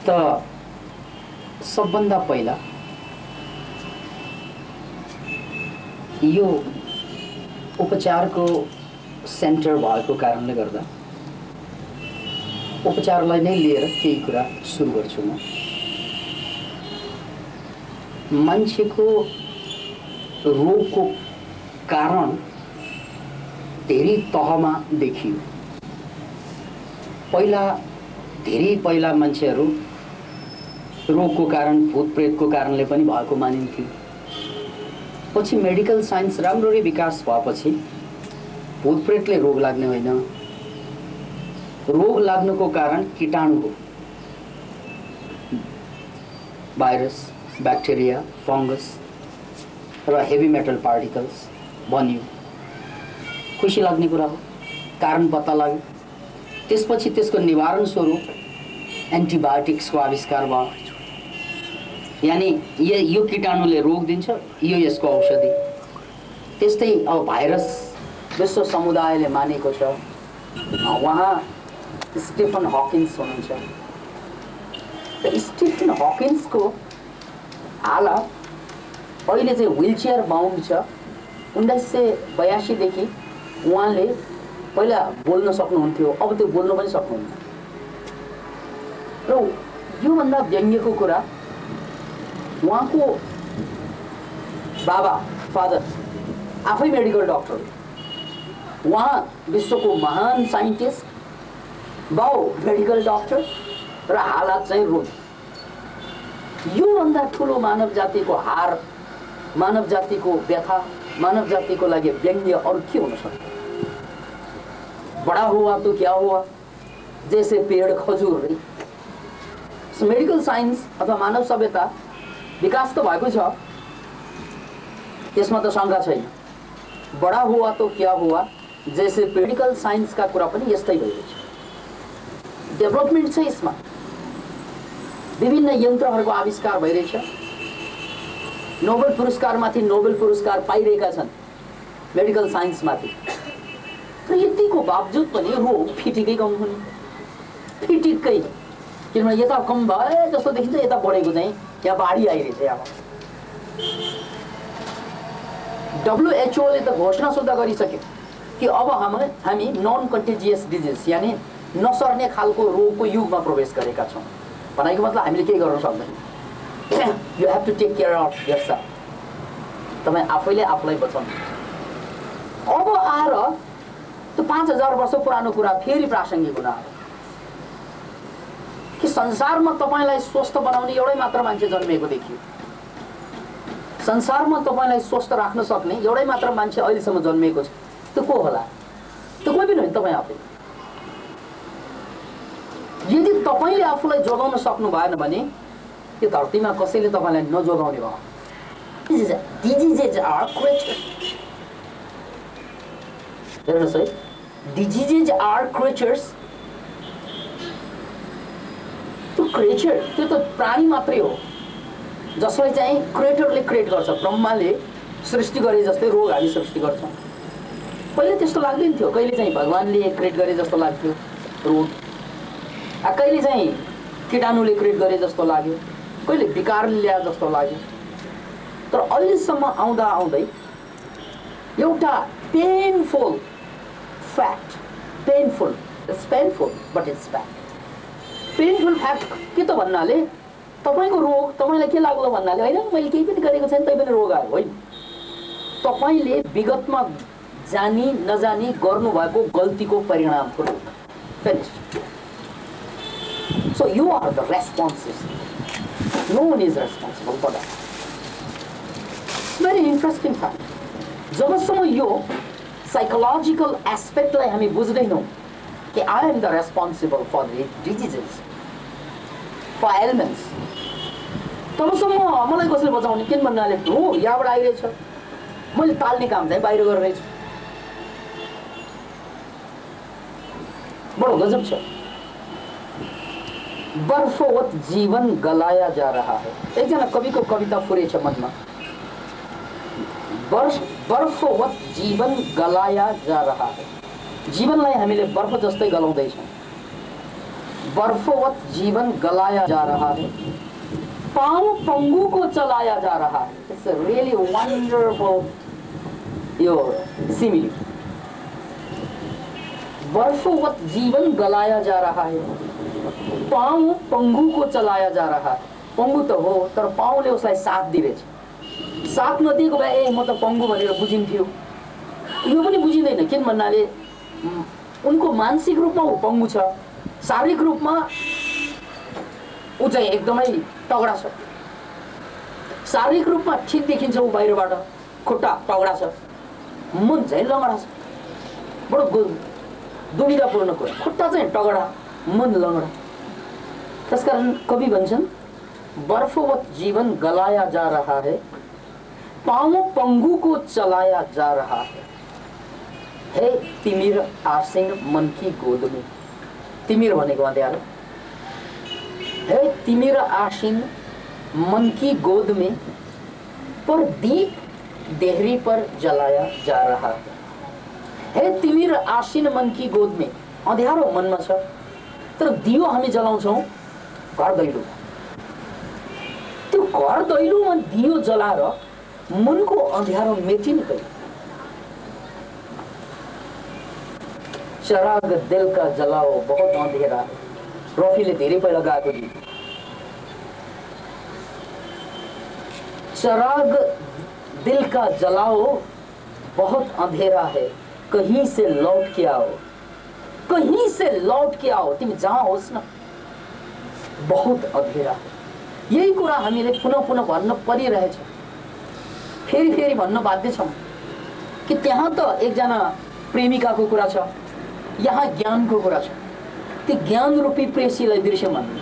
त सबभन्दा पहिला यो उपचारको सेन्टर भएको कारणले गर्दा उपचारलाई नै लिएर केही कुरा सुरु गर्छु म। मान्छेको रोगको कारण धेरै तहमा देखियो। धेरै पहिला मान्छेहरू रोगको कारण भूतप्रेतको कारणले पनि भएको मानिन्थ्यो। पछि मेडिकल साइन्स राम्ररी विकास भएपछि भूतप्रेतले रोग लाग्ने होइन, रोग लाग्नुको कारण कीटाणु हो, भाइरस, ब्याक्टेरिया, फंगस र हेभी मेटल पार्टिकल्स बन्यो। खुसी लाग्ने कुरा हो, कारण पत्ता लाग्यो। त्यसपछि त्यसको निवारण स्वरूप एन्टिबायोटिक्सको आविष्कार भयो। यानी यो कीटाणुले रोग दिन्छ, यो यसको औषधि। त्यस्तै अब भाइरस विश्व समुदायले मानेको छ। उहाँ स्टिफन हकिन्स हुनुहुन्छ। स्टिफन हकिन्सको हालत अहिले चाहिँ व्हीलचेयर बाउन्ड छ। 1982 देखि उहाँले पहिला बोल्न सक्नुहुन्थ्यो, अब त्यो बोल्न पनि सक्नुहुन्न। र योभन्दा व्यङ्ग्यको कुरा, उहाँको बाबा फादर आफै मेडिकल डक्टर, उहाँ विश्वको महान साइन्टिस्ट, बाउ मेडिकल डक्टर र हालत चाहिँ रोग। योभन्दा ठुलो मानव जातिको हार, मानव जातिको व्यथा, मानव जातिको लागि व्यङ्ग्य अरू के हुन सक्छ? बड़ा हुआ तो क्या हुआ, जैसे पेड़ खजूर। मेडिकल साइन्स अथवा मानव सभ्यता विकास त भएको छ, त्यसमा त शङ्का छैन। बड़ा हुआ तो क्या हुआ, जैसे मेडिकल साइन्सका कुरा पनि यस्तै भइरहेछ। डेभलपमेन्ट छ, यसमा विभिन्न यन्त्रहरूको आविष्कार भइरहेछ। नोबेल पुरस्कारमाथि नोबेल पुरस्कार पाइरहेका छन् मेडिकल साइन्समाथि। तर यतिको बावजुद पनि रोग फिटिकै कम हुने, फिटिकै। किनभने यता कम भए जस्तो देखिन्छ, यता बढेको चाहिँ यहाँ बाढी आइरहेछ। अब WHO ले त घोषणा सुद्धा गरिसक्यो कि अब हामी नन कन्टेजियस डिजिज यानी नसर्ने खालको रोगको युगमा प्रवेश गरेका छौँ। भनेको मतलब हामीले केही गर्न सक्दैनौँ। You have to take care of yourself. तपाईँ आफैले आफूलाई बचाउनु। अब आएर त्यो 5000 वर्ष पुरानो कुरा फेरि प्रासङ्गिक हुन आयो कि संसारमा तपाईलाई स्वस्थ बनाउने एउटै मात्र मान्छे जन्मिएको देखियो। संसारमा तपाईलाई स्वस्थ राख्न सक्ने एउटै मात्र मान्छे अहिलेसम्म जन्मिएको छ। त्यो को होला? त्यो कोही पनि होइन, तपाईँ आफै। यदि तपाईले आफूलाई जोगाउन सक्नु भएन भने यो धरतीमा कसैले तपाईलाई नजोगाउने भयो। Diseases are creatures. हेर्नुहोस् है, डिजिजेज आर क्रिएचर्स। त्यो क्रिएचर, त्यो त प्राणी मात्रै हो जसलाई चाहिँ क्रिएटरले क्रिएट गर्छ। ब्रह्माले सृष्टि गरे जस्तै रोग हामी सृष्टि गर्छौँ। पहिले त्यस्तो लाग्दैन थियो। कहिले चाहिँ भगवानले क्रिएट गरे जस्तो लाग्थ्यो रोग, कहिले चाहिँ कीटाणुले क्रिएट गरे जस्तो लाग्यो, कहिले विकारले ल्याए जस्तो लाग्यो। तर अहिलेसम्म आउँदा आउँदै एउटा painful fact, painful, it's painful but it's fact. Painful fact के त भन्नाले तपाईको रोग तपाईलाई के लाग्यो भन्नाले हैन मैले केही पनि गरेको छैन तै पनि रोग आयो होइन। तपाईले विगतमा जानी नजानी गर्नुभएको गल्तीको परिणाम हो। Finish. So you are the responses. No one is responsible for that. It's very interesting fact. जबसम्म यो साइकोलोजिकल एस्पेक्टलाई हामी बुझ्दैनौँ कि I am the responsible for the diseases, for ailments, तबसम्म मलाई कसले बचाउने किन भन्नाले हो यहाँबाट आइरहेछ, मैले ताल्ने काम चाहिँ बाहिर गरिरहेछु। बडो गजब छ। बर्फवत जीवन गलाया जा रहा है। एकजना कविको कविता फुरेछ मनमा। बर्फवत जीवन गलाया जा रहा है। जीवनलाई हामीले बर्फ जस्तै गलाउँदैछौँ। बर्फवत जीवन गलाया जा रहा है, पांव पंगु को चलाया जा रहा है। It's a really wonderful your simile. बर्फवत जीवन गलाया जा रहा है, पांव पंगु को चलाया जा रहा है। पंगु त हो तर पाउले उसलाई साथ दिरहेछ। साथ नदिएको भए ए म त पंगु भनेर बुझिन्थ्यो, यो पनि बुझिँदैन। किन भन्नाले उनको मानसिक रूपमा ऊ पंगु छ, शारीरिक रूपमा ऊ चाहिँ एकदमै तगडा छ। शारीरिक रूपमा ठिक देखिन्छ ऊ बाहिरबाट, खुट्टा तगडा छ, मन चाहिँ लङ्गडा छ। बडो दुविधापूर्ण कुरा, खुट्टा चाहिँ तगडा, मन लङ्गडा। त्यसकारण कवि भन्छन् बर्फवत जीवन गलाया जा रहा है, पाँव पंगु को चलाया जा रहा है। हे तिमिर आसीन मन की गोद में, तिमिर भनेको अँध्यारो। हे तिमिर आसीन मन की गोद में, पर दीप देहरी पर जलाया जा रहा है। हे तिमिर आसीन मन की गोद में, अँध्यारो मनमा छ तर दियो हामी जलाउँछौँ घर दैलो। त्यो घर दैलोमा दियो जलाएर मनको अँध्यारो मेटिने कहिले। चराग दिल का जलाओ बहुत अंधेरा है, रफीले धेरै पहिला गाएको गीत। चराग दिल का जलाओ बहुत अंधेरा है, कहीं से लौट के आओ, कहीं से लौट के आओ। तिमी जहाँ होस् न, बहुत अंधेरा है। यही कुरा हामीले पुनः पुनः भन्न परिरहेछ, फेरि फेरि भन्न बाध्य छौँ कि त्यहाँ त एकजना प्रेमिकाको कुरा छ, यहाँ ज्ञानको कुरा छ। त्यो ज्ञान रूपी प्रेसीलाई बिर्स्यौँ हामी,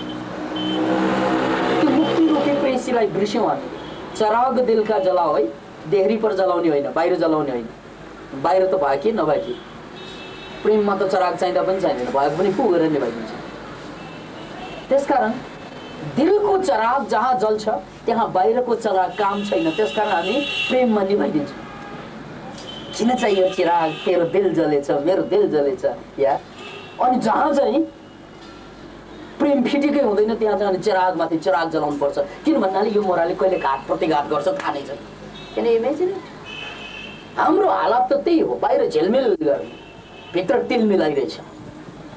त्यो मुक्ति रूपी प्रेसीलाई बिर्स्यौँ हामी। चराग दिल का जलाओ है, देहरी पर जलाउने होइन, बाहिर जलाउने होइन। बाहिर त भयो कि नभए कि, प्रेममा त चराग चाहिँदा पनि चाहिँदैन, भएको पनि फु गरेर निभाइदिन्छ। त्यसकारण दिलको चराग जहाँ जल्छ त्यहाँ बाहिरको चराग काम छैन। त्यसकारण हामी प्रेममा निभाइदिन्छौँ। किन चाहियो चिराग, तेरो दिल जलेछ, मेरो दिल जलेछ या। अनि जहाँ चाहिँ प्रेम फिटिकै हुँदैन त्यहाँ चाहिँ चिराग माथि चिराग जलाउनु पर्छ। किन भन्नाले यो मोराले कहिले घात प्रतिघात गर्छ थाहा नै छ। किन इमेजिन हाम्रो हालत त त्यही हो, बाहिर झेलमेल गर्ने, भित्र तिल मिलाइरहेछ।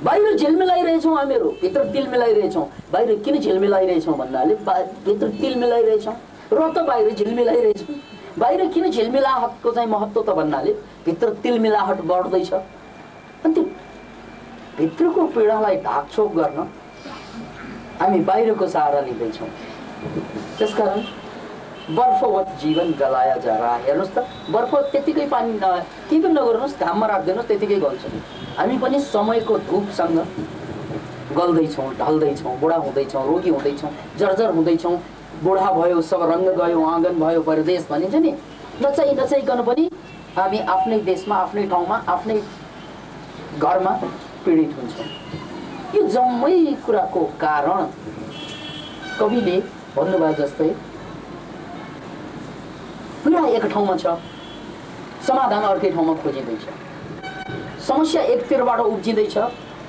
बाहिर झेलमिलाइरहेछौँ हामीहरू, भित्र तिल मिलाइरहेछौँ। बाहिर किन झेलमिलाइरहेछौँ भन्नाले भित्र तिल मिलाइरहेछौँ र त बाहिर झेलमिलाइरहेछौँ। बाहिर किन झेलमिलाहटको चाहिँ महत्त्व त भन्नाले भित्र तिल मिलाहट बढ्दैछ। अनि त्यो भित्रको पीडालाई ढाकछोप गर्न हामी बाहिरको सहारा लिँदैछौँ। त्यसकारण बर्फवत जीवन गलाया जा रहा है। हेर्नुहोस् त, बर्फ त्यतिकै पानी केही पनि नगर्नुहोस्, घाममा राखिदिनुहोस्, त्यतिकै गल्छ। हामी पनि समयको धुपसँग गल्दैछौँ, ढल्दैछौँ, बुढा हुँदैछौँ, रोगी हुँदैछौँ, जर्जर हुँदैछौँ। बुढा भयो, सब रङ्ग गयो, आँगन भयो, परदेश भनिन्छ नि। नचाहिकन पनि हामी आफ्नै देशमा, आफ्नै ठाउँमा, आफ्नै घरमा पीडित हुन्छौँ। यो जम्मै कुराको कारण कविले भन्नुभयो जस्तै पीडा एक ठाउँमा छ, समाधान अर्कै ठाउँमा खोजिँदैछ। समस्या एकतिरबाट उब्जिँदैछ,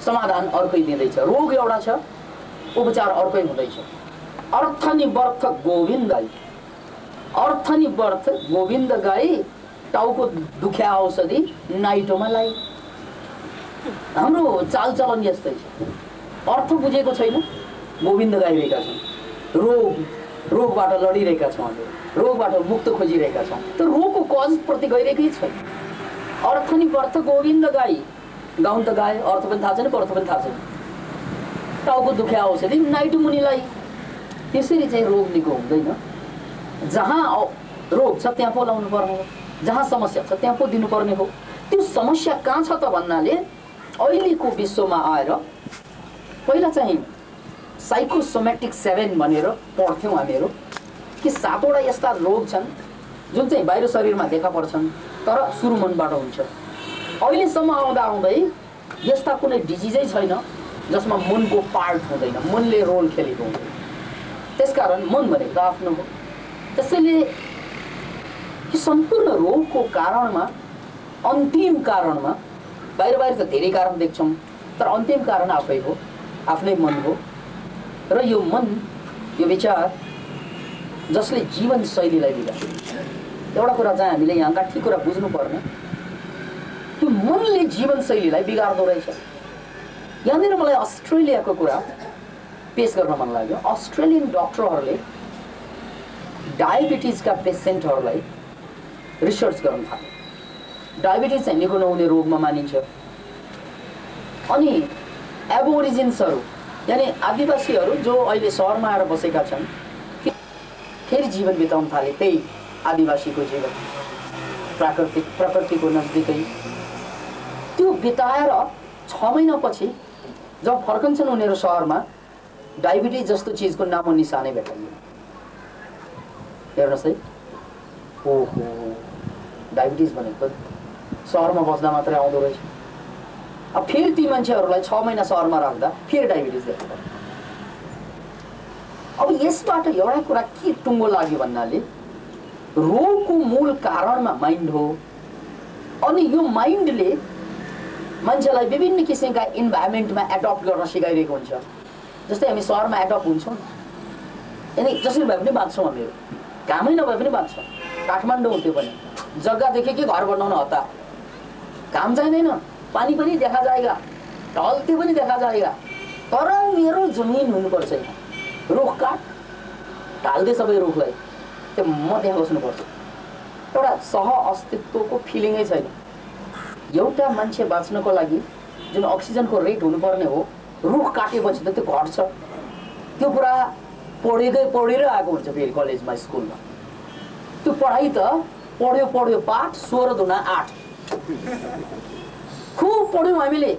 समाधान अर्कै दिँदैछ। रोग एउटा छ, उपचार अर्कै हुँदैछ। अर्थ नि बर्थ गोविन्द गाई, अर्थ नि बर्थ गोविन्द गाई, टाउको दुख्या औषधि नाइटोमा लाई। हाम्रो चालचलन यस्तै छ। अर्थ बुझेको छैन, गोविन्द गाइरहेका छौँ। रोगबाट लडिरहेका छौँ, हामी रोगबाट मुक्त खोजिरहेका छौँ। त्यो रोगको कजप्रति गइरहेकै छैन। अर्थ नि बर्थ गोविन्द गाई, गाउन त गाए, अर्थ पनि थाहा छैन, बर्थ पनि थाहा छैन। टाउको दुख्या औषधि नाइटो मुनिलाई। त्यसरी चाहिँ रोग निको हुँदैन। जहाँ रोग छ त्यहाँ पो लाउनु पर्ने हो, जहाँ समस्या छ त्यहाँ पो दिनुपर्ने हो। त्यो समस्या कहाँ छ त भन्नाले अहिलेको विश्वमा आएर पहिला चाहिँ साइकोसोमेटिक 7 भनेर पढ्थ्यौँ हामीहरू कि 7वटा यस्ता रोग छन् जुन चाहिँ बाहिर शरीरमा देखा पर्छन् तर सुरु मनबाट हुन्छ। अहिलेसम्म आउँदा आउँदै यस्ता कुनै डिजिजै छैन जसमा मनको पार्ट हुँदैन, मनले रोल खेलेको हुँदैन। त्यसकारण मन भनेको आफ्नो हो। त्यसैले यो सम्पूर्ण रोगको कारणमा, अन्तिम कारणमा, बाहिर त धेरै कारण देख्छौँ तर अन्तिम कारण आफै हो। आफ्नै मन हो र यो मन यो विचार जसले जीवनशैलीलाई बिगार्छ। एउटा कुरा चाहिँ हामीले यहाँ गाठी कुरा बुझ्नुपर्ने, त्यो मनले जीवनशैलीलाई बिगार्दो रहेछ। यहाँनिर मलाई अस्ट्रेलियाको कुरा पेश गर्न मन लाग्यो। अस्ट्रेलियन डक्टरहरूले डायबिटिजका पेसेन्टहरूलाई रिसर्च गर्न थाले। डायबिटिज चाहिँ निको नहुने रोगमा मानिन्छ। अनि एबोरिजिन्सहरू यानि आदिवासीहरू जो अहिले सहरमा आएर बसेका छन् फेरि जीवन बिताउन थाले त्यही आदिवासीको जीवन प्रकृतिको नजिकै। त्यो बिताएर 6 महिनापछि जब फर्कन्छन् उनीहरू सहरमा, डायबिटिज जस्तो चिजको नामो निशानै भेटाइयो। हेर्नुहोस् है, ओहो डायबिटिज भनेको सहरमा बस्दा मात्रै आउँदो रहेछ। अब फेरि ती मान्छेहरूलाई 6 महिना सहरमा राख्दा फेरि डायबिटिज देखा पर्यो। अब यसबाट एउटा कुरा के टुङ्गो लाग्यो भन्नाले रोगको मूल कारणमा माइन्ड हो। अनि यो माइन्डले मान्छेलाई विभिन्न किसिमका इन्भाइरोमेन्टमा एडप्ट गर्न सिकाइरहेको हुन्छ। जस्तै हामी सहरमा एडप्ट हुन्छौँ, यानि जसरी भए पनि बाँच्छौँ, हामीहरू कामै नभए पनि बाँच्छौँ। काठमाडौँ हुन्थ्यो पनि जग्गा देखे कि घर बनाउन हतार, काम चाहिँदैन, पानी पनि देखा जाएगा, ढल्ती पनि देखा जाएगा, तर मेरो जमिन हुनुपर्छ। रुख काट ढाल्दै सबै रुखलाई, त्यो म त्यहाँ बस्नुपर्छ। एउटा सह अस्तित्वको फिलिङै छैन। एउटा मान्छे बाँच्नको लागि जुन अक्सिजनको रेट हुनुपर्ने हो, रुख काटेपछि त त्यो घट्छ। त्यो कुरा पढेर आएको हुन्छ फेरि कलेजमा स्कुलमा। त्यो पढाइ त पढ्यो पाठ 16 दुना 8 खुब पढ्यौँ हामीले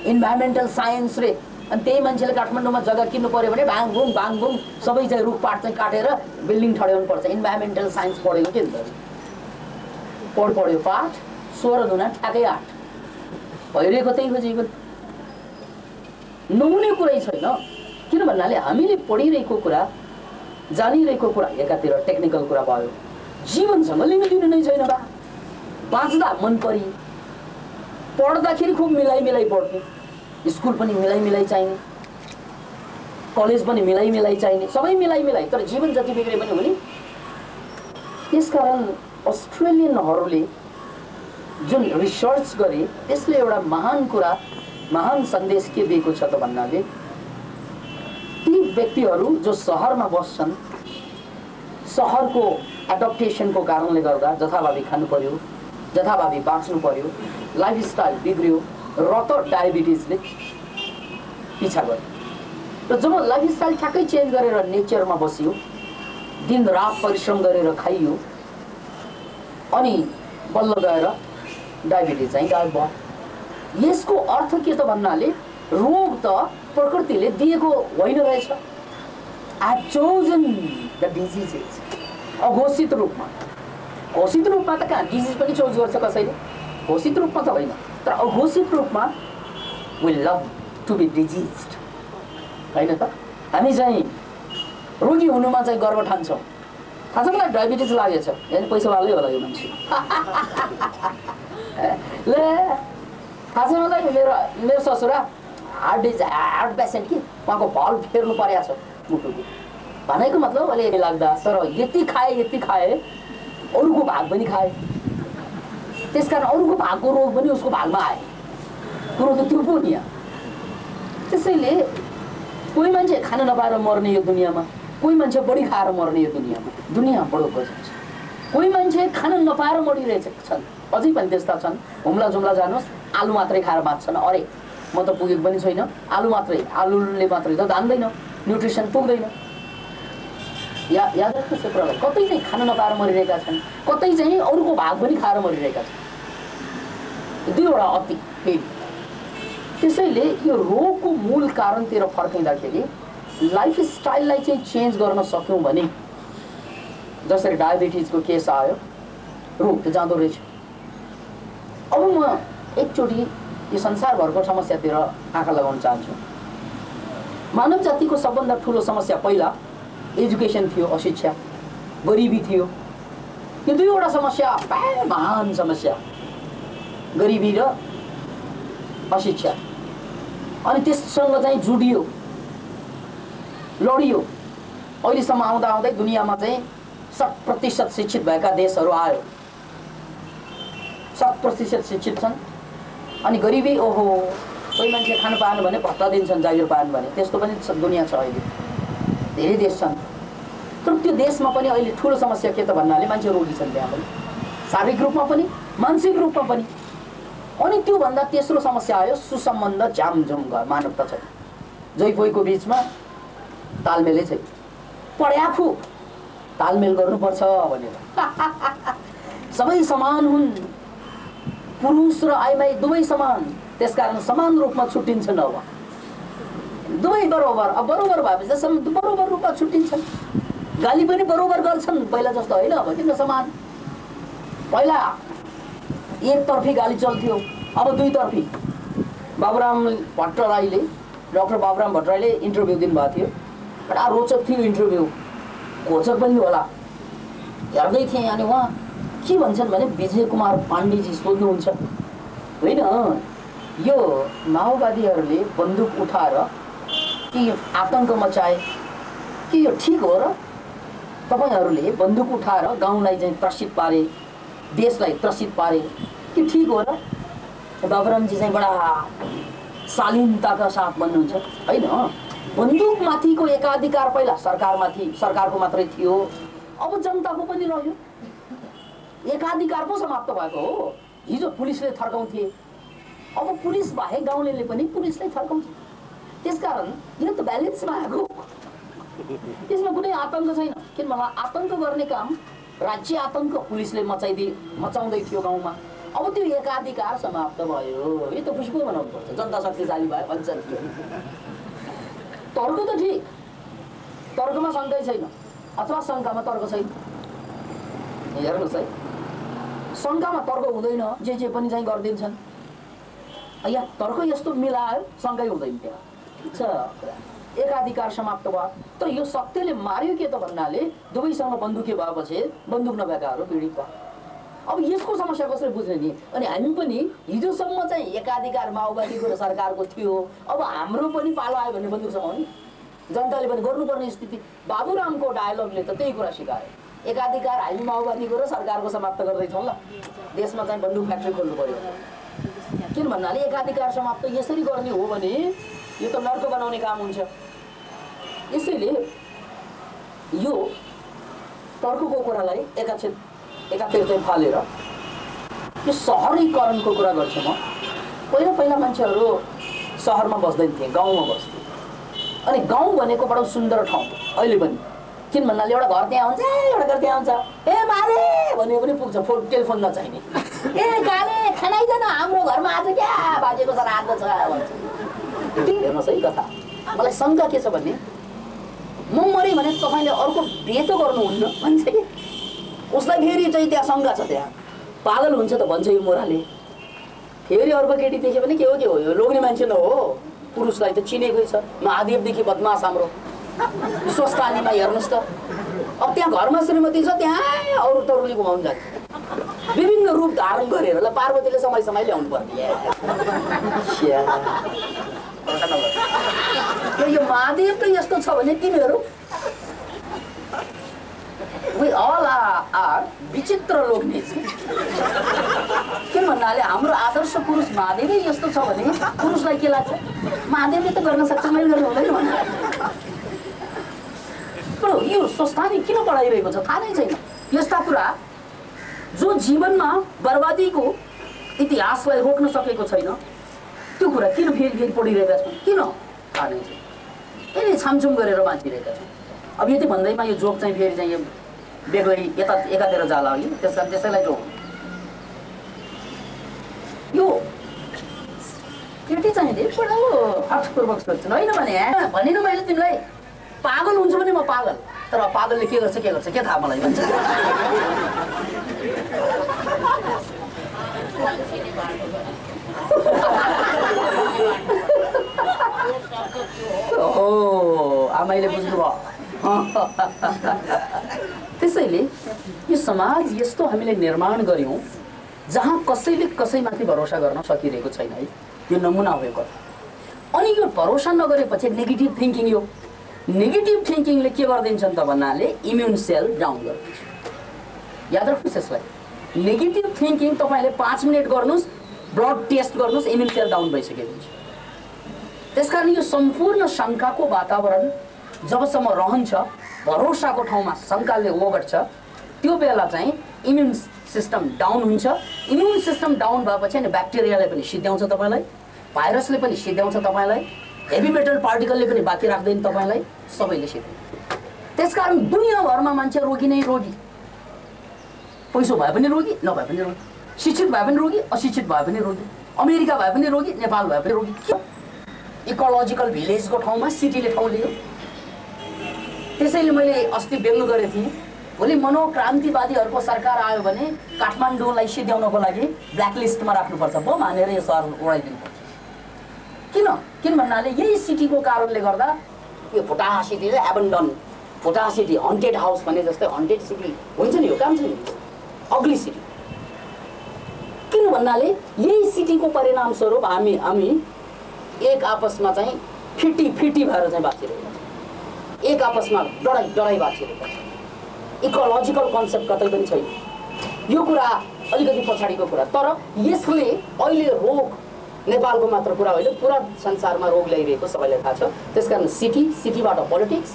इन्भाइरोमेन्टल साइन्स रे। अनि त्यही मान्छेले काठमाडौँमा जग्गा किन्नु पर्यो भने भाङभुङ सबै चाहिँ रुखपात चाहिँ काटेर बिल्डिङ ठड्याउनु पर्छ। इन्भाइरोमेन्टल साइन्स पढेको के त पढ्यो पाठ 16 दुना ठ्याक्कै 8 भइरहेको त्यही हो जीवन। नहुने कुरै छैन। किन भन्नाले हामीले पढिरहेको कुरा, जानिरहेको कुरा एकातिर टेक्निकल कुरा भयो, जीवनसँग लिनु दिनु नै छैन। बाँच्दा मन परी, पढ्दाखेरि खुब मिलाइ पढ्ने, स्कुल पनि मिलाइ चाहिने, कलेज पनि मिलाइ चाहिने, सबै मिलाइ, तर जीवन जति बिग्रे पनि हुने। त्यसकारण अस्ट्रेलियनहरूले जुन रिसर्च गरे त्यसले एउटा महान कुरा, महान सन्देश के दिएको छ त भन्नाले ती व्यक्तिहरू जो सहरमा बस्छन्, सहरको एडप्टेसनको कारणले गर्दा जथाभावी खानु पर्यो, जथाभावी बाँच्नु पर्यो, लाइफस्टाइल बिग्रियो र त डायबिटिजले पिछा गर्यो। र जब लाइफस्टाइल ठ्याक्कै चेन्ज गरेर नेचरमा बसियो, दिन रात परिश्रम गरेर खाइयो, अनि बल्ल गएर डायबिटिज चाहिँ गायब भयो। यसको अर्थ के त भन्नाले रोग त प्रकृतिले दिएको होइन रहेछ। I chosen the diseases. अघोषित रूपमा, घोषित रूपमा त कहाँ डिजिज पनि चोज गर्छ कसैले, घोषित रूपमा त होइन, तर अघोषित रूपमा वी लभ टु बी डिजिज्ड होइन त। हामी चाहिँ रोगी हुनुमा चाहिँ गर्व ठान्छौँ। थाहा छ मलाई डायबिटिज लागेछ, यानि पैसा वालै होला यो मान्छे। ल थाहा छ मलाई मेरो ससुरा हार्ट पेसेन्ट कि उहाँको भल फेर्नु परेको छ मुटुको। भनेको मतलब अहिले लाग्दा, तर यति खाए अरूको भाग पनि खाए, त्यसकारण अरूको भागको रोग पनि उसको भागमा आए। कुरो त त्यो पो नि। त्यसैले कोही मान्छे खान नपाएर मर्ने यो दुनियाँमा, कोही मान्छे बढी खाएर मर्ने यो दुनियाँमा, दुनियाँ बडो गजब छ। कोही मान्छे खान नपाएर मरिरहेछ छन्, अझै पनि त्यस्ता छन्। हुम्ला जुम्ला जानुहोस्, आलु मात्रै खाएर बाँच्छन्। अरे म त पुगेको पनि छैन, आलुले मात्रै त धान्दैन, न्युट्रिसन पुग्दैन। याद राख्नुहोस् यो कुरालाई। कतै चाहिँ खान नपाएर मरिरहेका छन्, कतै चाहिँ अरूको भाग पनि खाएर मरिरहेका छन्। दुईवटा अति फेरि। त्यसैले यो रोगको मूल कारणतिर फर्किँदाखेरि लाइफस्टाइललाई चाहिँ चेन्ज गर्न सक्यौँ भने, जसरी डायबिटिजको केस आयो, रोग त जाँदो रहेछ। अब म एकचोटि यो संसारभरको समस्यातिर आँखा लगाउन चाहन्छु। मानव जातिको सबभन्दा ठुलो समस्या पहिला एजुकेसन थियो, अशिक्षा, गरिबी थियो। यो दुईवटा समस्या महान समस्या, गरिबी र अशिक्षा। अनि त्यससँग चाहिँ जुडियो, लडियो। अहिलेसम्म आउँदा आउँदै दुनियाँमा चाहिँ 60% शिक्षित भएका देशहरू आयो। 60% शिक्षित छन्। अनि गरिबी ओहो, कोही मान्छे खानु पाएन भने भत्ता दिन्छन्, जागिर पाएन भने, त्यस्तो पनि दुनियाँ छ अहिले। धेरै देश छन्। तर त्यो देशमा पनि अहिले ठुलो समस्या के त भन्नाले मान्छे रोगी छन् त्यहाँ पनि, शारीरिक रूपमा पनि मानसिक रूपमा पनि। अनि त्योभन्दा तेस्रो समस्या आयो, सुसम्बन्ध जामझुम भयो, मानवता छैन, जैपोइको बिचमा तालमेलै छैन। पढ्याफु तालमेल गर्नुपर्छ भनेर सबै समान हुन्, पुरुष र आइमाई दुवै समान, त्यसकारण समान रूपमा छुट्टिन्छन्। अब दुवै बरोबर, अब बरोबर भएपछि बरोबर रूपमा छुट्टिन्छन्। गाली पनि बरोबर गर्छन्, पहिला जस्तो होइन अब, किन समान। पहिला एकतर्फी गाली चल्थ्यो, अब दुईतर्फी। बाबुराम भट्टराईले, डाक्टर बाबुराम भट्टराईले इन्टरभ्यू दिनुभएको थियो, बडा रोचक थियो इन्टरभ्यू, घोचक पनि होला। हेर्दै थिएँ अनि उहाँ के भन्छन् भने विजय कुमार पाण्डेजी सोध्नुहुन्छ, होइन यो माओवादीहरूले बन्दुक उठाएर कि आतङ्क मचाए कि यो ठिक हो र? तपाईहरूले बन्दुक उठाएर गाउँलाई चाहिँ त्रसित पारे, देशलाई त्रसित पारे कि ठिक हो र? बाबुरामजी चाहिँ बडा शालीनताका साथ भन्नुहुन्छ, होइन बन्दुकमाथिको एकाधिकार पहिला सरकारको मात्रै थियो, अब जनताको पनि रह्यो। एकाधिकार पो समाप्त भएको हो। हिजो पुलिसले थर्काउँथे, अब पुलिस बाहेक गाउँलेले पनि पुलिसलाई थर्काउँछ। त्यसकारण यो त ब्यालेन्समा आएको, त्यसमा कुनै आतङ्क छैन। किन भन्दा आतङ्क गर्ने काम राज्य आतङ्क पुलिसले मचाउँदै थियो गाउँमा, अब त्यो एकाधिकार समाप्त भयो। यो त खुसबु बनाउनुपर्छ, जनता शक्तिशाली भयो भन्छन्। तर्क त ठिक, तर्कमा शङ्कै छैन, अथवा शङ्कामा तर्क छैन। हेर्नुहोस् है, शङ्कामा तर्क हुँदैन, जे पनि चाहिँ गरिदिन्छन्। यहाँ तर्क यस्तो मिलायो, शङ्कै हुँदैन। त्यहाँ एकाधिकार समाप्त भयो। तर यो सत्यले मार्यो के त भन्नाले दुवैसँग बन्दुके भएपछि बन्दुक नभएकाहरू पीडित भयो। अब यसको समस्या कसरी बुझ्ने नि? अनि हामी पनि हिजोसम्म चाहिँ एकाधिकार माओवादीको र सरकारको थियो, अब हाम्रो पनि पालो आयो भने बन्दुक समाउने जनताले पनि गर्नुपर्ने स्थिति। बाबुरामको डायलगले त त्यही कुरा सिकायो, एकाधिकार हामी माओवादीको र सरकारको समाप्त गर्दैछौँ, ल देशमा चाहिँ बन्दुक फ्याक्ट्री खोल्नु पर्यो। किन भन्नाले एकाधिकार समाप्त यसरी गर्ने हो भने यो त नर्क बनाउने काम हुन्छ। यसैले यो तर्कको कुरालाई एकातिर चाहिँ फालेर यो सहरीकरणको कुरा गर्छु म। पहिला मान्छेहरू सहरमा बस्दैन थिए, गाउँमा बस्थे। अनि गाउँ भनेको बडो सुन्दर ठाउँ अहिले पनि। किन भन्नाले एउटा घर त्यहाँ हुन्छ, एउटा घर त्यहाँ हुन्छ, ए माले भने पनि पुग्छ, टेलिफोन नचाहिने। ए काले खाना आइज न, हाम्रो घरमा आज क्या बाजेको श्राद्ध छ भन्छ। हेर्नुहोस् है कथा। मलाई शङ्का के छ भने म मरेँ भने तपाईँले अर्को बिहे त गर्नुहुन्न भन्छ कि, उसलाई फेरि चाहिँ त्यहाँ शङ्का छ, त्यहाँ पागल हुन्छ त भन्छ यो मोराले। फेरि अर्को केटी देख्यो भने के हो यो लोग्ने मान्छे न हो, पुरुषलाई त चिनेकै छ। महादेवदेखि बदमास हाम्रो स्वस्थानीमा हेर्नुहोस् त। अब त्यहाँ घरमा श्रीमती छ, त्यहाँ अरू तरुली घुमाउनु जान्छ, विभिन्न रूप धारण गरेर। ल पार्वतीले समय ल्याउनु पर्ने। यो महादेव त यस्तो छ भने तिमीहरू we all are विचित्र लोग्ने। किन भन्नाले हाम्रो आदर्श पुरुष महादेवै यस्तो छ भने पुरुषलाई के लाग्छ, महादेवले त गर्न सक्छ, मैले गर्नु हुँदैन भनेर। यो संस्थाले किन पढाइरहेको छ थाहा नै छैन। यस्ता कुरा जो जीवनमा बर्बादीको इतिहासलाई रोक्न सकेको छैन, त्यो कुरा किन फेरि पढिरहेका छौँ, किन थाहा नै छैन। यसले छामछुम गरेर बाँचिरहेका छौँ। अब यति भन्दैमा यो जोक चाहिँ फेरि चाहिँ बेग्लै एकातिर जाला हो। त्यसैलाई जोक यो केटी चाहिँ बडा अर्थपूर्वक सोध्छन्, होइन भनेन मैले तिमीलाई पागल हुन्छ भने म पागल, तर पागलले के गर्छ के थाहा मलाई भन्छ। ओ आमाइले बुझ्नुभयो। त्यसैले यो समाज यस्तो हामीले निर्माण गर्यौँ जहाँ कसैले कसैमाथि भरोसा गर्न सकिरहेको छैन है। यो नमुना हो यो कथा। अनि यो भरोसा नगरेपछि नेगेटिभ थिङ्किङ, यो नेगेटिभ थिङ्किङले के गरिदिन्छन् त भन्नाले इम्युन सेल डाउन गरिदिन्छ। याद राख्नुहोस् यसलाई, नेगेटिभ थिङ्किङ तपाईँले 5 मिनट गर्नुहोस्, ब्लड टेस्ट गर्नुहोस्, इम्युन सेल डाउन भइसकेको हुन्छ। त्यसकारण यो सम्पूर्ण शङ्काको वातावरण जबसम्म रहन्छ, भरोसाको ठाउँमा शङ्काले ओगट्छ, त्यो बेला चाहिँ इम्युन सिस्टम डाउन हुन्छ। इम्युन सिस्टम डाउन भएपछि अनि ब्याक्टेरियाले पनि सिद्ध्याउँछ तपाईँलाई, भाइरसले पनि सिद्ध्याउँछ तपाईँलाई, हेभी मेटल पार्टिकलले पनि बाँकी राख्दैन तपाईँलाई, सबैले सिद्ध्याउँछ। त्यसकारण दुनियाँभरमा मान्छे रोगी नै रोगी, पैसो भए पनि रोगी, नभए पनि रोगी, शिक्षित भए पनि रोगी, अशिक्षित भए पनि रोगी, अमेरिका भए पनि रोगी, नेपाल भए पनि रोगी। इकोलोजिकल भिलेजको ठाउँमा सिटीले ठाउँ लियो। त्यसैले मैले अस्ति बेग्नु गरेको थिएँ, भोलि मनोक्रान्तिवादीहरूको सरकार आयो भने काठमाडौँलाई सिद्ध्याउनको लागि ब्ल्याकलिस्टमा राख्नुपर्छ, बम हानेर यो सहर उडाइदिनुपर्छ। किन भन्नाले यही सिटीको कारणले गर्दा यो फुटाहा सिटीले एबन्डन, फुटाहा सिटी हन्टेड हाउस भने जस्तै हन्टेड सिटी हुन्छ नि, यो काम छैन, अग्ली सिटी। किन भन्नाले यही सिटीको परिणामस्वरूप हामी एक आपसमा चाहिँ फिटी भएर चाहिँ बाँचिरहेको छ, एक आपसमा डराइ बाँचिरहेको छ। इकोलोजिकल कन्सेप्ट कतै पनि छैन। यो कुरा अलिकति पछाडिको कुरा, तर यसले अहिले रोग नेपालको मात्र कुरा होइन, पुरा संसारमा रोग ल्याइरहेको सबैलाई थाहा छ। त्यसकारण सिटीबाट पोलिटिक्स,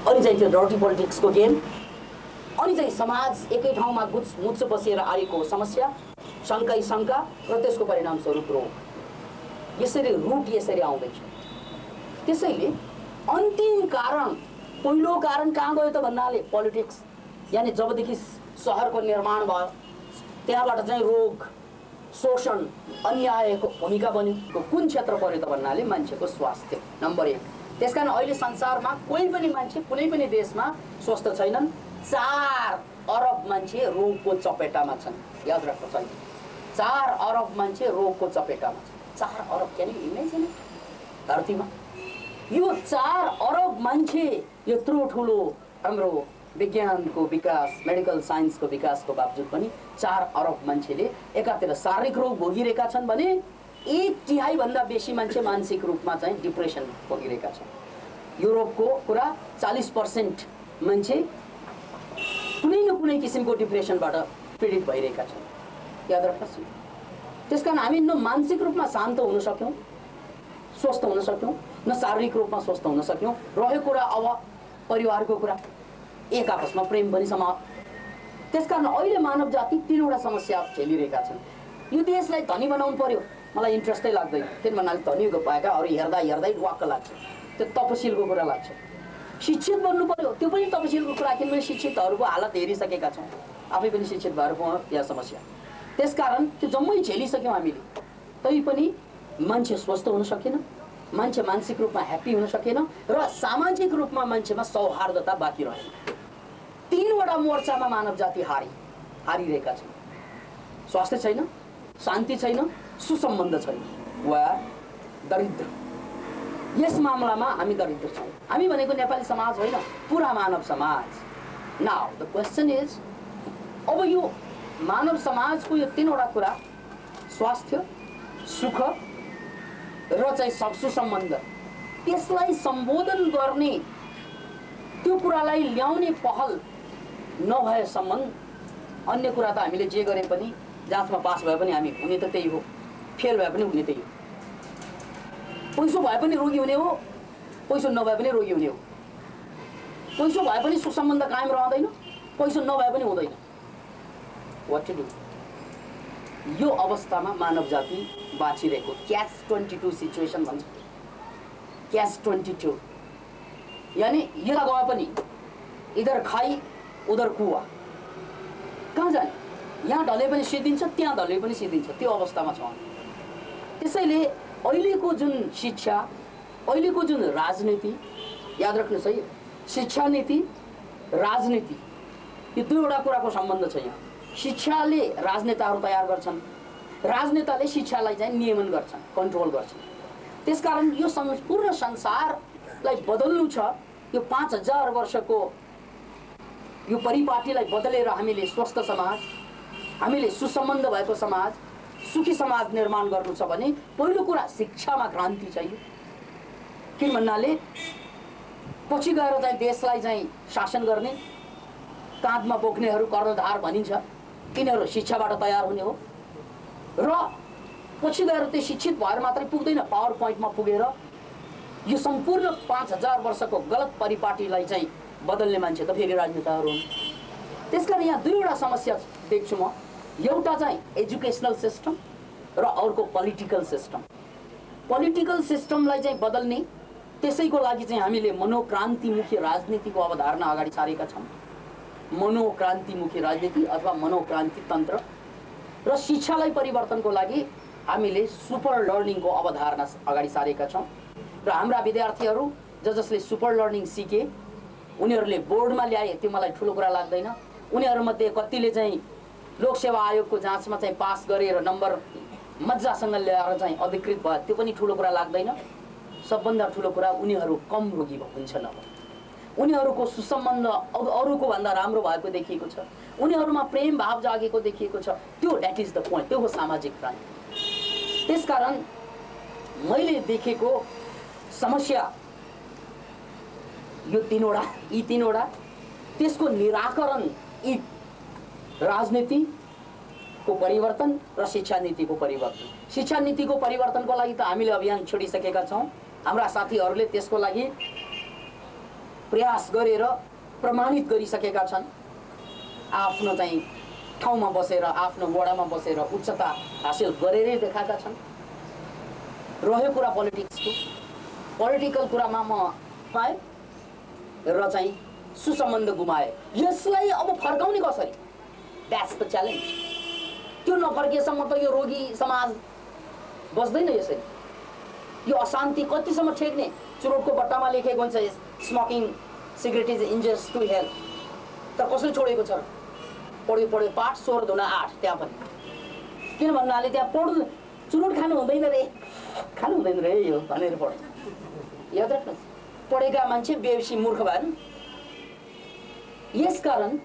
अनि चाहिँ त्यो डर्टी पोलिटिक्सको गेम, अनि चाहिँ समाज एकै ठाउँमा मुच्च बसेर आएको समस्या, शङ्का र त्यसको परिणामस्वरूप रोग, यसरी रुट यसरी आउँदैछ। त्यसैले अन्तिम कारण, पहिलो कारण कहाँ गयो त भन्नाले पोलिटिक्स, यानि जबदेखि सहरको निर्माण भयो त्यहाँबाट चाहिँ रोग, शोषण, अन्यायको भूमिका बन्यो। कुन क्षेत्र पर्यो त भन्नाले मान्छेको स्वास्थ्य नम्बर 1। त्यसकारण अहिले संसारमा कोही पनि मान्छे कुनै पनि देशमा स्वस्थ छैनन्। 4 अरब मान्छे रोगको चपेटामा छन्। याद राख्नु छ, 4 अरब मान्छे रोगको चपेटामा छन्। 4 अरब क्यान यु इमेजिन धरतीमा यो 4 अरब मान्छे यत्रो ठुलो हाम्रो विज्ञानको विकास, मेडिकल साइन्सको विकासको बावजुद पनि 4 अरब मान्छेले एकातिर शारीरिक रोग भोगिरहेका छन् भने 1/3 भन्दा बेसी मान्छे मानसिक रूपमा चाहिँ डिप्रेसन भोगिरहेका छन्। युरोपको कुरा 40% मान्छे कुनै न कुनै किसिमको डिप्रेसनबाट पीडित भइरहेका छन्। याद राख्नुहोस्। त्यसकारण हामी न मानसिक रूपमा शान्त हुन सक्यौँ, स्वस्थ हुन सक्यौँ, न शारीरिक रूपमा स्वस्थ हुन सक्यौँ। रह्यो कुरा अब परिवारको कुरा, एक आपसमा प्रेम पनि समाप्त। त्यसकारण अहिले मानव जाति 3वटा समस्या झेलिरहेका छन्। यो देशलाई धनी बनाउनु पर्यो, मलाई इन्ट्रेस्टै लाग्दैन, किन भन्नाले धनी भएका अरू हेर्दै वाक्क लाग्छ, त्यो तपसिलको कुरा लाग्छ। शिक्षित बन्नु पर्यो, त्यो पनि तपसिलको कुरा, किनभने शिक्षितहरूको हालत हेरिसकेका छौँ, आफै पनि शिक्षित भएर यहाँ समस्या। त्यसकारण त्यो जम्मै झेलिसक्यौँ हामीले, तै पनि मान्छे स्वस्थ हुन सकेन, मान्छे मानसिक रूपमा ह्याप्पी हुन सकेन र सामाजिक रूपमा मान्छेमा सौहार्दता बाँकी रहेन। 3वटा मोर्चामा मानव जाति हारिरहेका छन्। स्वास्थ्य छैन, शान्ति छैन, सुसम्बन्ध छैन, वा दरिद्र। यस मामलामा हामी दरिद्र छौँ। हामी भनेको नेपाली समाज होइन, पुरा मानव समाज। नाउ द क्वेसन इज, अब यो मानव समाजको यो 3वटा कुरा, स्वास्थ्य, सुख र चाहिँ सुसम्बन्ध, त्यसलाई सम्बोधन गर्ने, त्यो कुरालाई ल्याउने पहल नभएसम्म अन्य कुरा त हामीले जे गरे पनि, जाँचमा पास भए पनि हामी हुने त त्यही हो, फेल भए पनि हुने त्यही हो। पैसो भए पनि रोगी हुने हो, पैसो नभए पनि रोगी हुने हो। पैसो भए पनि सुसम्बन्ध कायम रहँदैन, पैसो नभए पनि हुँदैन। What to do? यो अवस्थामा मानव जाति बाँचिरहेको क्याच 22 सिचुएसन भन्छ। क्याच 22 यानि यता गए पनि इधर खाई उधर कुवा, कहाँ जाने? यहाँ ढले पनि सिद्धिन्छ, त्यहाँ ढले पनि सिद्धिन्छ, त्यो अवस्थामा छौँ। त्यसैले अहिलेको जुन शिक्षा, अहिलेको जुन राजनीति, याद राख्नुहोस् है, शिक्षा नीति, राजनीति, यो 2वटा कुराको सम्बन्ध छ यहाँ। शिक्षाले राजनेताहरू तयार गर्छन्, राजनेताले शिक्षालाई चाहिँ नियमन गर्छन्, कन्ट्रोल गर्छन्। त्यसकारण यो सम्पूर्ण संसारलाई बदल्नु छ। यो 5000 वर्षको यो परिपाटीलाई बदलेर हामीले स्वस्थ समाज, हामीले सुसम्बन्ध भएको समाज, सुखी समाज निर्माण गर्नु छ भने पहिलो कुरा शिक्षामा क्रान्ति चाहियो। किन भन्नाले पछि गएर चाहिँ देशलाई चाहिँ शासन गर्ने काँधमा बोक्नेहरू कर्णधार भनिन्छ, तिनीहरू शिक्षाबाट तयार हुने हो र पछि गएर त्यो शिक्षित भएर मात्रै पुग्दैन, पावर पोइन्टमा पुगेर यो सम्पूर्ण 5000 वर्षको गलत परिपाटीलाई चाहिँ बदल्ने मान्छे त फेरि राजनेताहरू हुन्। त्यसकारण यहाँ दुईवटा समस्या देख्छु म, एउटा चाहिँ एजुकेसनल सिस्टम र अर्को पोलिटिकल सिस्टम। पोलिटिकल सिस्टमलाई चाहिँ बदल्ने, त्यसैको लागि चाहिँ हामीले मनोक्रान्तिमुखी राजनीतिको अवधारणा अगाडि सारेका छौँ। मनोक्रान्तिमुखी राजनीति अथवा मनोक्रान्ति तन्त्र र शिक्षालाई परिवर्तनको लागि हामीले सुपर लर्निङको अवधारणा अगाडि सारेका छौँ र हाम्रा विद्यार्थीहरू जसले सुपर लर्निङ सिके उनीहरूले बोर्डमा ल्याए त्यो मलाई ठुलो कुरा लाग्दैन। उनीहरूमध्ये कतिले चाहिँ लोकसेवा आयोगको जाँचमा चाहिँ पास गरेर नम्बर मजासँग ल्याएर चाहिँ अधिकृत भयो, त्यो पनि ठुलो कुरा लाग्दैन। सबभन्दा ठुलो कुरा उनीहरू कम रोगी हुन्छन्, अब उनीहरूको सुसम्बन्ध अरूको भन्दा राम्रो भएको देखिएको छ, उनीहरूमा प्रेम भाव जागेको देखिएको छ। त्यो द्याट इज द पोइन्ट, त्यो हो सामाजिक क्रान्ति। त्यसकारण मैले देखेको समस्या यो यी तीनवटा, त्यसको निराकरण यी राजनीतिको परिवर्तन र शिक्षा नीतिको परिवर्तन। शिक्षा नीतिको परिवर्तनको लागि त हामीले अभियान छोडिसकेका छौँ। हाम्रा साथीहरूले त्यसको लागि प्रयास गरेर प्रमाणित गरिसकेका छन्। आफ्नो चाहिँ ठाउँमा बसेर, आफ्नो वडामा बसेर उच्चता हासिल गरेरै देखाएका छन्। रह्यो कुरा पोलिटिक्सको, पोलिटिकल कुरामा म पाएँ र चाहिँ सुसम्बन्ध गुमाए। यसलाई अब फर्काउने कसरी? That's the challenge. त्यो नफर्किएसम्म त यो रोगी समाज बस्दैन यसरी। यो अशान्ति कतिसम्म ठेक्ने? चुरोटको बट्टामा लेखेको हुन्छ smoking cigarette is injurious to health, तर कसले छोडेको छ? पढ्यो पाठ 16 धुना 8 त्यहाँ पनि। किन भन्नाले त्यहाँ पढ्नु चुरोट खानु हुँदैन रे यो भनेर पढ्छ। याद राख्नुहोस्, पढेका मान्छे बेसी मूर्ख भएन। यसकारण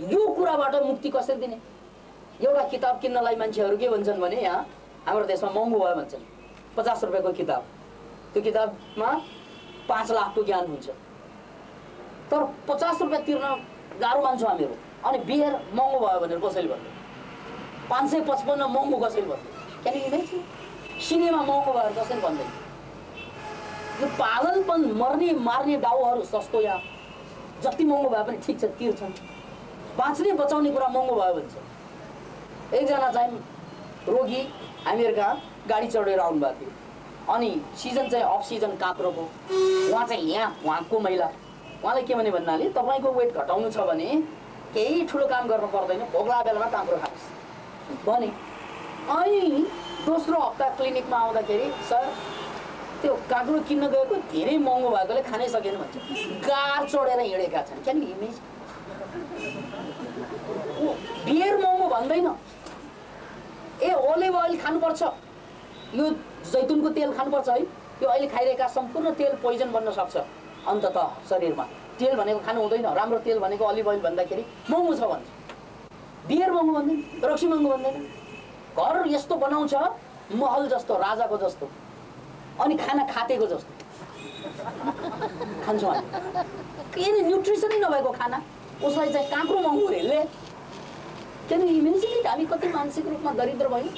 यो कुराबाट मुक्ति कसरी दिने? एउटा किताब किन्नलाई मान्छेहरू के भन्छन् भने यहाँ हाम्रो देशमा महँगो भयो भन्छन्। 50 रुपियाँको किताब, त्यो किताबमा 5 लाखको ज्ञान हुन्छ, तर 50 रुपियाँ तिर्न गाह्रो मान्छौँ हामीहरू। अनि बियर महँगो भयो भनेर कसैले भन्दैन, 555 महँगो कसैले भन्दैन। किनकि सिनेमा महँगो भयो कसैले भन्दैन। यो पागलपन, मर्ने मार्ने दाउहरू सस्तो, यहाँ जति महँगो भए पनि ठिक छ तिर्छन्। बाँच्ने बचाउने कुरा महँगो भयो भन्छ। एकजना चाहिँ रोगी हामीहरू कहाँ गाडी चढेर आउनुभएको थियो, अनि सिजन चाहिँ अफ सिजन काँक्रोको। उहाँ चाहिँ यहाँ उहाँको महिला, उहाँलाई के भने भन्नाले तपाईँको वेट घटाउनु छ भने केही ठुलो काम गर्नु पर्दैन, भोग्ला बेलामा काँक्रो खानुहोस् भने। अनि दोस्रो हप्ता क्लिनिकमा आउँदाखेरि सर त्यो काँक्रो किन्न गएको धेरै महँगो भएकोले खानै सकेन भन्छ। गार चढेर हिँडेका छन्। किनकि इमेज बियर महँगो भन्दैन, ए ओलिभ ओइल खानुपर्छ, यो जैतुनको तेल खानुपर्छ है, यो अहिले खाइरहेका सम्पूर्ण तेल पोइजन बन्न सक्छ अन्ततः शरीरमा। तेल भनेको खानु हुँदैन, राम्रो तेल भनेको ओलिभ ओइल भन्दाखेरि महँगो छ भन्छ। बियर महँगो भन्दैन, रक्सी महँगो भन्दैन। घर यस्तो बनाउँछ महल जस्तो, राजाको जस्तो, अनि खाना खातेको जस्तो खान्छौँ हामी। किन न्युट्रिसनै नभएको खाना, उसलाई चाहिँ काँक्रो महँगो हेर्ले। किनकि इमेजिन हामी कति मानसिक रूपमा दरिद्र भयौँ।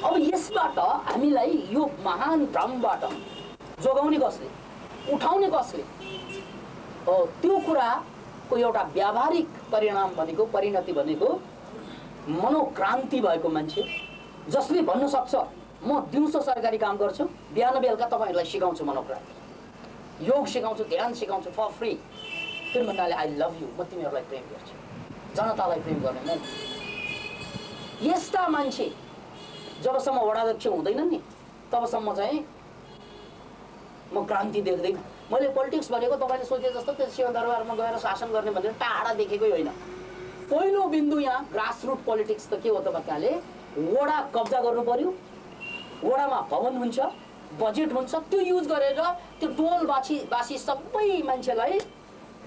अब यसबाट हामीलाई यो महान भ्रमबाट जोगाउने कसले, उठाउने कसले? त्यो कुराको एउटा व्यावहारिक परिणाम भनेको, परिणति भनेको मनोक्रान्ति भएको मान्छे, जसले भन्न सक्छ म दिउँसो सरकारी काम गर्छु, बिहान बेलुका तपाईँहरूलाई सिकाउँछु मनोक्रान्ति, योग सिकाउँछु, ध्यान सिकाउँछु फर फ्री। किन भन्नाले आई लभ यु, म तिमीहरूलाई प्रेम गर्छु, जनतालाई प्रेम गर्ने म। यस्ता मान्छे जबसम्म वडाध्यक्ष हुँदैन नि तबसम्म चाहिँ म क्रान्ति देख्दैन। मैले पोलिटिक्स भनेको तपाईँले सोचे जस्तो त्यो सिंहदरबारमा गएर शासन गर्ने भनेर टाढा देखेकै होइन। पहिलो बिन्दु यहाँ ग्रासरुट पोलिटिक्स त के हो त भन्नाले वडा कब्जा गर्नु पर्यो, वडामा भवन हुन्छ, बजेट हुन्छ, त्यो युज गरेर त्यो टोलवासी सबै मान्छेलाई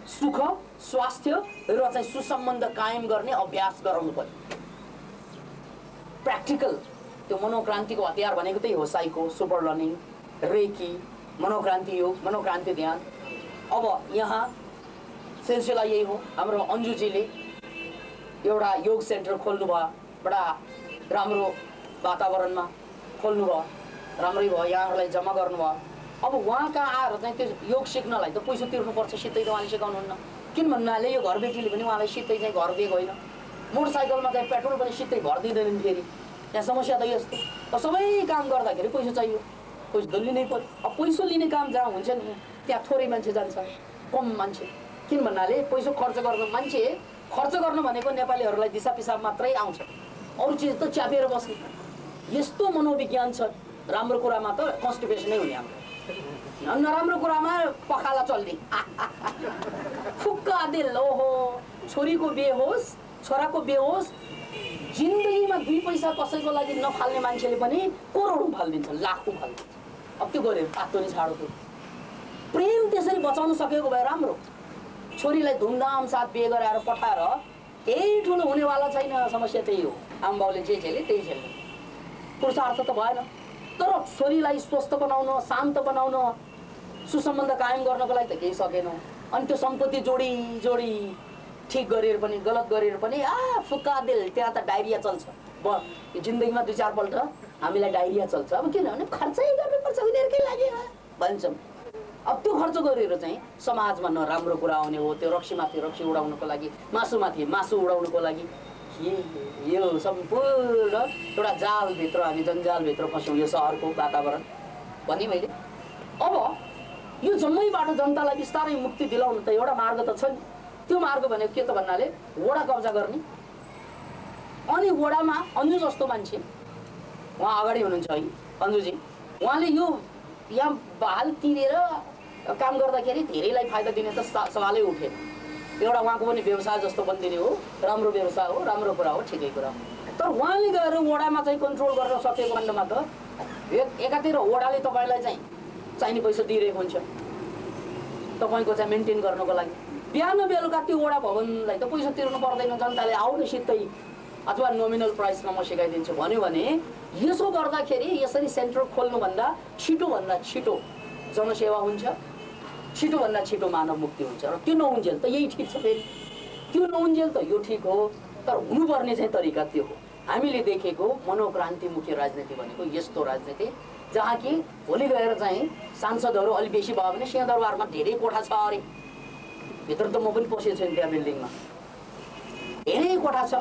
सुख, स्वास्थ्य र चाहिँ सुसम्बन्ध कायम गर्ने अभ्यास गराउनु पर्यो। प्र्याक्टिकल त्यो मनोक्रान्तिको हतियार भनेको त्यही हो, साइको, सुपर लर्निङ, रेकी, मनोक्रान्ति योग, मनोक्रान्ति ध्यान। अब यहाँ सिलसिला यही हो, हाम्रो अन्जुजीले एउटा योग सेन्टर खोल्नु भयो, बडा राम्रो वातावरणमा खोल्नु भयो, राम्रै भयो, यहाँहरूलाई जम्मा गर्नुभयो। अब वहाँ कहाँ आएर चाहिँ त्यो योग सिक्नलाई त पैसा तिर्नुपर्छ, सिधै त उहाँले सिकाउनुहुन्न। किन भन्नाले यो घरबेटीले पनि उहाँलाई सिधै चाहिँ घर दिएको होइन, मोटरसाइकलमा चाहिँ पेट्रोल पनि सिधै भरिदिँदैनन्। फेरि यहाँ समस्या त यस्तो, अब सबै काम गर्दाखेरि पैसा चाहियो, पैसा त लिनै पर्यो। अब पैसा लिने काम जहाँ हुन्छ नि त्यहाँ थोरै मान्छे जान्छ, कम मान्छे। किन भन्नाले पैसा खर्च गर्नु, मान्छे खर्च गर्नु भनेको नेपालीहरूलाई दिसा पिसाब मात्रै आउँछ, अरू चिज त च्यापेर बस्ने। यस्तो मनोविज्ञान छ। राम्रो कुरामा त कन्स्टिपेसनै हुने हाम्रो, नराम्रो कुरामा पखाला चल्ने। फुक्का दिल, ओहो, छोरीको बेहोस, छोराको बेहोस। जिन्दगीमा 2 पैसा कसैको लागि नफाल्ने मान्छेले पनि करोडौँ फालिदिन्छ, लाखौँ फालिदिन्छ। अब त्यो गऱ्यो पातो नि छाडो। त्यो प्रेम त्यसरी बचाउन सकेको भए राम्रो। छोरीलाई धुमधाम साथ बिहे गराएर पठाएर केही ठुलो हुनेवाला छैन। समस्या त्यही हो, आमाबाउले जे झेले त्यही झेल्ने, पुरुषार्थ त भएन। तर छोरीलाई स्वस्थ बनाउन, शान्त बनाउन, सुसम्बन्ध कायम गर्नको लागि त केही सकेनौँ। अनि त्यो सम्पत्ति जोडी जोडी ठिक गरेर पनि गलत गरेर पनि फुक्का दिल, त्यहाँ त डायरिया चल्छ। यो जिन्दगीमा 2-4 पल्ट हामीलाई डायरिया चल्छ। अब किनभने खर्चै गर्नुपर्छ उनीहरूकै लागि भन्छौँ। अब त्यो खर्च गरेर चाहिँ समाजमा नराम्रो कुरा आउने हो, त्यो रक्सीमाथि रक्सी उडाउनको लागि, मासुमाथि मासु उडाउनको लागि। यो सम्पूर्ण एउटा जालभित्र, हामी जन्जालभित्र फस्यौँ, यो सहरको वातावरण भने मैले। अब यो जम्मैबाट जनतालाई बिस्तारै मुक्ति दिलाउनु त एउटा मार्ग त छ नि। त्यो मार्ग भनेको के त भन्नाले वडा कब्जा गर्ने। अनि वडामा अन्जु जस्तो मान्छे उहाँ अगाडि हुनुहुन्छ है, अन्जुजी, उहाँले यो यहाँ बहाल तिरेर काम गर्दाखेरि धेरैलाई फाइदा दिने त सवालै उठेन। एउटा उहाँको पनि व्यवसाय जस्तो बनिदिने हो, राम्रो व्यवसाय हो, राम्रो कुरा हो, ठिकै कुरा हो। तर उहाँले गएर वडामा चाहिँ कन्ट्रोल गर्न सकेको खण्डमा त एकातिर वडाले तपाईँलाई चाहिँ चाहिने पैसा दिइरहेको हुन्छ तपाईँको चाहिँ मेन्टेन गर्नको लागि। बिहान बेलुका त्यो वडा भवनलाई त पैसा तिर्नु पर्दैन, जनताले आउने सिधै अथवा नोमिनल प्राइसमा म सिकाइदिन्छु भन्यो भने यसो गर्दाखेरि यसरी सेन्टर खोल्नुभन्दा छिटो जनसेवा हुन्छ, छिटोभन्दा छिटो मानव मुक्ति हुन्छ। र त्यो नहुन्जेल त यही ठिक छ, फेरि त्यो नहुन्जेल त यो ठिक हो। तर हुनुपर्ने चाहिँ तरिका त्यो हो। हामीले देखेको मनोक्रान्तिमुखी राजनीति भनेको यस्तो राजनीति जहाँ कि भोलि गएर चाहिँ सांसदहरू अलि बेसी भयो भने सिंहदरबारमा धेरै कोठा छ अरे, भित्र त म पनि पसेको छु त्यहाँ बिल्डिङमा, धेरै कोठा छ।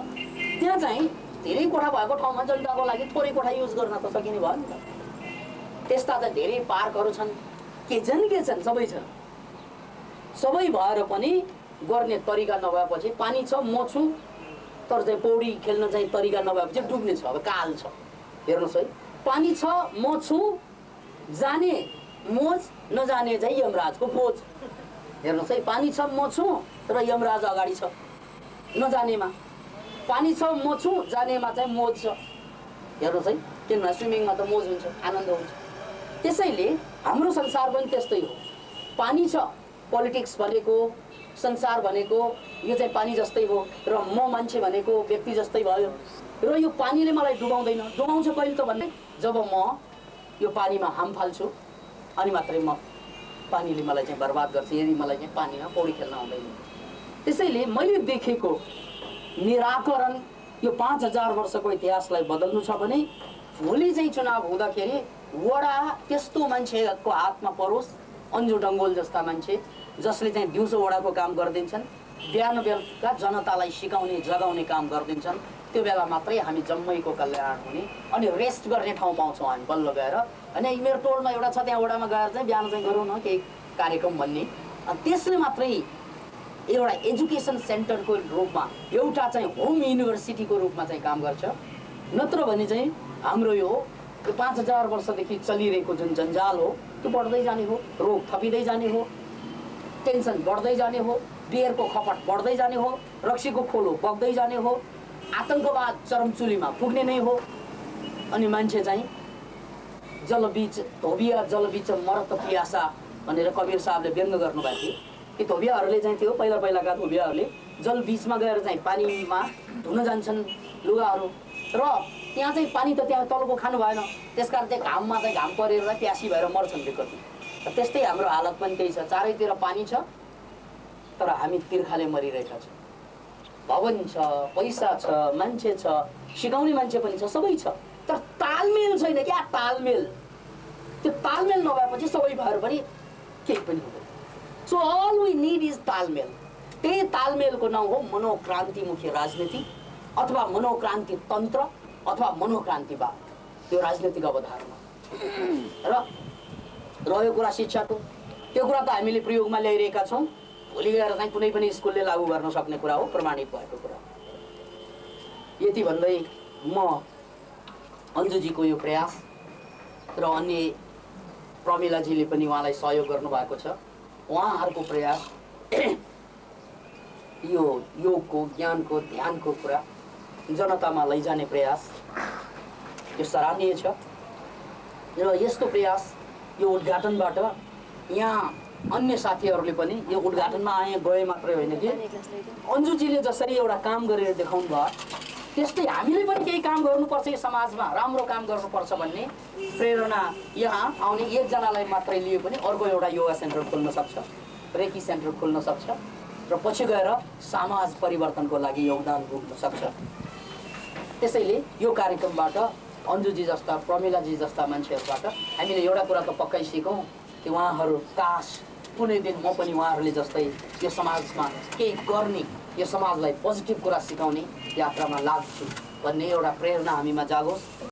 त्यहाँ चाहिँ धेरै कोठा भएको ठाउँमा जनताको लागि थोरै कोठा युज गर्न त सकिने भयो नि त। त्यस्ता चाहिँ धेरै पार्कहरू छन्, के छन्, सबै छन्। सबै भएर पनि गर्ने तरिका नभएपछि पानी छ म छु, तर चाहिँ पौडी खेल्न चाहिँ तरिका नभएपछि डुब्ने छ। अब काल छ, हेर्नुहोस् है, पानी छ म छु, जाने मोज, नजाने चाहिँ यमराजको खोज। हेर्नुहोस् है, पानी छ म छु र यमराज अगाडि छ नजानेमा। पानी छ म छु, जानेमा चाहिँ मोज छ। हेर्नुहोस् है, किनभने स्विमिङमा त मोज हुन्छ, आनन्द हुन्छ। त्यसैले हाम्रो संसार पनि त्यस्तै हो। पानी छ, पोलिटिक्स भनेको, संसार भनेको यो चाहिँ पानी जस्तै हो र म मान्छे भनेको व्यक्ति जस्तै भयो। र यो पानीले मलाई डुबाउँदैन। डुबाउँछ कहिले त भन्ने, जब म यो पानीमा हाम फाल्छु अनि मात्रै पानीले मलाई चाहिँ बर्बाद गर्छ, यदि मलाई चाहिँ पानीमा पौडी खेल्न आउँदैन। त्यसैले मैले देखेको निराकरण यो 5000 वर्षको इतिहासलाई बदल्नु छ भने भोलि चाहिँ चुनाव हुँदाखेरि वडा त्यस्तो मान्छेको हातमा परोस्, अन्जु डङ्गोल जस्ता मान्छे जसले चाहिँ दिउँसो वडाको काम गरिदिन्छन्, बिहान बेलुका जनतालाई सिकाउने जगाउने काम गरिदिन्छन्। त्यो बेला मात्रै हामी जम्मैको कल्याण हुने। अनि रेस्ट गर्ने ठाउँ पाउँछौँ हामी बल्ल गएर। अनि मेरो टोलमा एउटा छ, त्यहाँ वडामा गएर चाहिँ बिहान चाहिँ गरौँ न केही कार्यक्रम भन्ने। त्यसले मात्रै एउटा एजुकेसन सेन्टरको रूपमा, एउटा चाहिँ होम युनिभर्सिटीको रूपमा चाहिँ काम गर्छ। नत्र भने चाहिँ हाम्रो यो 5000 वर्षदेखि चलिरहेको जुन जन्जाल हो त्यो बढ्दै जाने हो, रोग थपिँदै जाने हो, टेन्सन बढ्दै जाने हो, बियरको खपत बढ्दै जाने हो, रक्सीको खोलो बग्दै जाने हो, आतङ्कवाद चरमचुलीमा पुग्ने नै हो। अनि मान्छे चाहिँ जलबीच धोबिया जलबीच मरत पियासा भनेर कबीर साहबले व्यङ्ग गर्नुभएको थियो। कि धोबियाहरूले चाहिँ त्यो पहिलाका धोबियाहरूले जलबीचमा गएर चाहिँ पानीमा धुन जान्छन् लुगाहरू, र त्यहाँ चाहिँ पानी त त्यहाँ तलको खानु भएन, त्यसकारण चाहिँ घाममा चाहिँ घाम परेर प्यासी भएर मर्छन् कति। त्यस्तै हाम्रो हालत पनि त्यही छ, चारैतिर पानी छ तर हामी तिर्खाले मरिरहेका छौँ। भवन छ, पैसा छ, मान्छे छ, सिकाउने मान्छे पनि छ, सबै छ, तर तालमेल छैन क्या, तालमेल। त्यो तालमेल नभएपछि सबै भएर पनि केही पनि हुँदैन। So all we need is तालमेल। त्यही तालमेलको नाउँ हो मनोक्रान्तिमुखी राजनीति अथवा मनोक्रान्ति तन्त्र अथवा मनोक्रान्तिवाद, त्यो राजनीतिक अवधारणा। र रह्यो कुरा शिक्षाको, त्यो कुरा त हामीले प्रयोगमा ल्याइरहेका छौँ। भोलि गएर चाहिँ कुनै पनि स्कुलले लागू गर्न सक्ने कुरा हो, प्रमाणित भएको कुरा। यति भन्दै म अन्जुजीको यो प्रयास र अन्य प्रमिलाजीले पनि उहाँलाई सहयोग गर्नुभएको छ, उहाँहरूको प्रयास यो योगको, ज्ञानको, ध्यानको कुरा जनतामा लैजाने प्रयास यो सराहनीय छ। र यस्तो प्रयास, यो उद्घाटनबाट यहाँ अन्य साथीहरूले पनि यो उद्घाटनमा आए गए मात्रै होइन कि अन्जुजीले जसरी एउटा काम गरेर देखाउनु भयो त्यस्तै हामीले पनि केही काम गर्नुपर्छ, यो समाजमा राम्रो काम गर्नुपर्छ भन्ने प्रेरणा यहाँ आउने एकजनालाई मात्रै लिए पनि अर्को एउटा योगा सेन्टर खोल्न सक्छ, रेकी सेन्टर खोल्न सक्छ र पछि गएर समाज परिवर्तनको लागि योगदान पुग्न सक्छ। त्यसैले यो कार्यक्रमबाट अन्जुजी जस्ता, प्रमिलाजी जस्ता मान्छेहरूबाट हामीले एउटा कुरा त पक्कै सिकौँ कि उहाँहरू काश कुनै दिन म पनि उहाँहरूले जस्तै यो समाजमा केही गर्ने, यो समाजलाई पोजिटिभ कुरा सिकाउने यात्रामा लाग्छु भन्ने एउटा प्रेरणा हामीमा जागोस्।